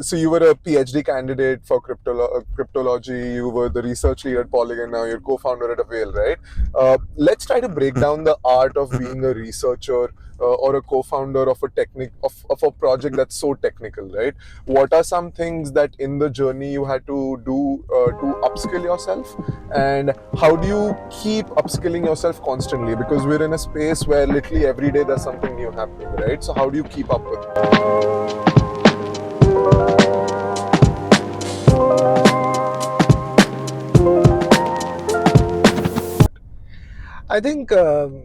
So you were a PhD candidate for cryptology. You were the research lead at Polygon. Now you're co-founder at Avail, right? Let's try to break down the art of being a researcher or a co-founder of a of a project that's so technical, right? What are some things that in the journey you had to do to upskill yourself, and how do you keep upskilling yourself constantly? Because we're in a space where literally every day there's something new happening, right? So how do you keep up with it? I think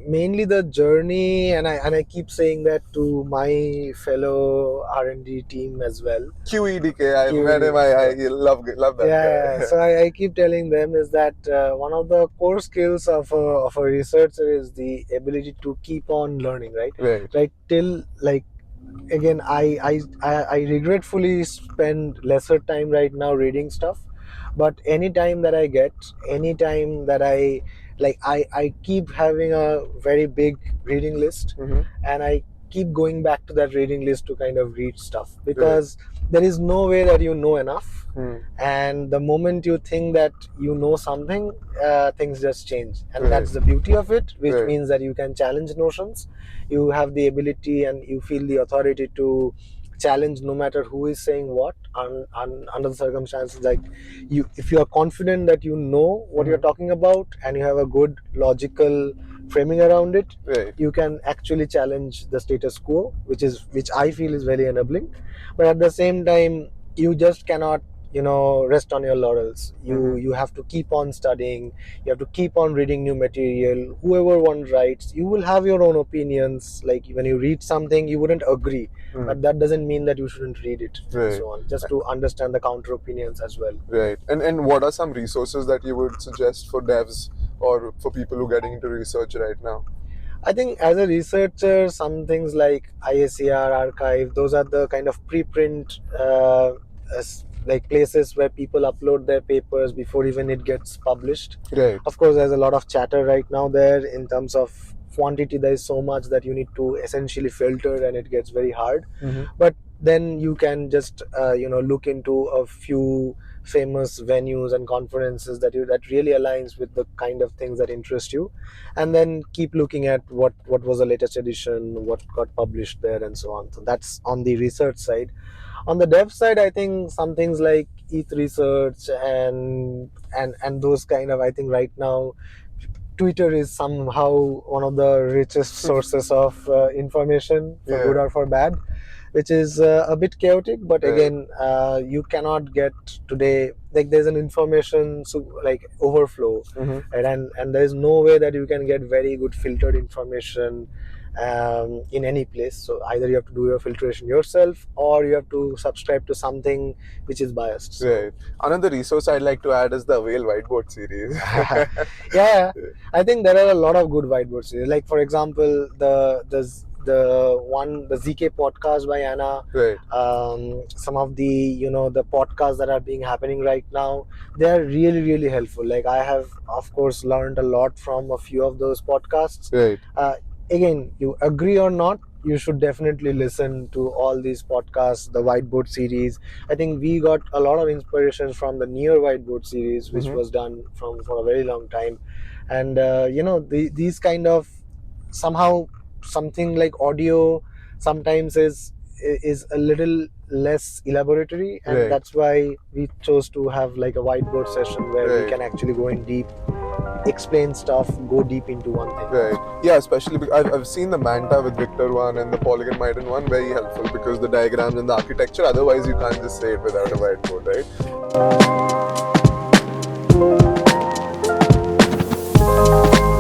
mainly the journey, and I keep saying that to my fellow R&D team as well. QEDK, I met him. QED, I yeah. love that Yeah, guy. so I keep telling them is that one of the core skills of a researcher is the ability to keep on learning, right? Right. Right till like again, I regretfully spend lesser time right now reading stuff, but anytime that I get, anytime that I keep having a very big reading list, Mm-hmm. and I keep going back to that reading list to kind of read stuff, Right. because there is no way that you know enough. Mm. And the moment you think that you know something, things just change, and Right. that's the beauty of it, which Right. means that you can challenge notions. You have the ability and you feel the authority to challenge no matter who is saying what, under the circumstances. Like, you, if you are confident that you know what you're Mm-hmm. talking about and you have a good logical framing around it, Right. you can actually challenge the status quo, which I feel is very enabling. But at the same time, you just cannot, rest on your laurels. Mm-hmm. You have to keep on studying. You have to keep on reading new material. Whoever one writes, you will have your own opinions. Like, when you read something, you wouldn't agree, Mm. but that doesn't mean that you shouldn't read it, and Right. so on, just to understand the counter opinions as well. Right. And what are some resources that you would suggest for devs or for people who are getting into research right now? I think as a researcher, some things like IACR archive, those are the kind of preprint, like places where people upload their papers before even it gets published. Right. Of course, there's a lot of chatter right now there in terms of quantity. There is so much that you need to essentially filter, and it gets very hard. Mm-hmm. But then you can just look into a few famous venues and conferences that really aligns with the kind of things that interest you, and then keep looking at what was the latest edition, what got published there, and so on. So that's on the research side. On the dev side, I think some things like ETH research and those kind of, I think right now Twitter is somehow one of the richest sources of information, for good Yeah. or for bad, which is a bit chaotic. But Right. again, you cannot get today, like, there's an information like overflow, Mm-hmm. right? And there's no way that you can get very good filtered information in any place. So either you have to do your filtration yourself, or you have to subscribe to something which is biased. So Right. Another resource I'd like to add is the Avail whiteboard series. yeah, I think there are a lot of good whiteboards here. Like, for example, the ZK podcast by Anna, Right. some of the, the podcasts that are being happening right now, they are really, really helpful. Like, I have, of course, learned a lot from a few of those podcasts. Right. Again, you agree or not, you should definitely listen to all these podcasts, the whiteboard series. I think we got a lot of inspiration from the Near Whiteboard series, which Mm-hmm. was done for a very long time. And these kind of, somehow, something like audio sometimes is a little less elaboratory, and Right. that's why we chose to have like a whiteboard session where we Right. can actually go in deep, explain stuff, go deep into one thing. Right. Yeah, especially because I've seen the Manta with Victor one and the Polygon Maiden one, very helpful because the diagrams and the architecture, otherwise you can't just say it without a whiteboard, right?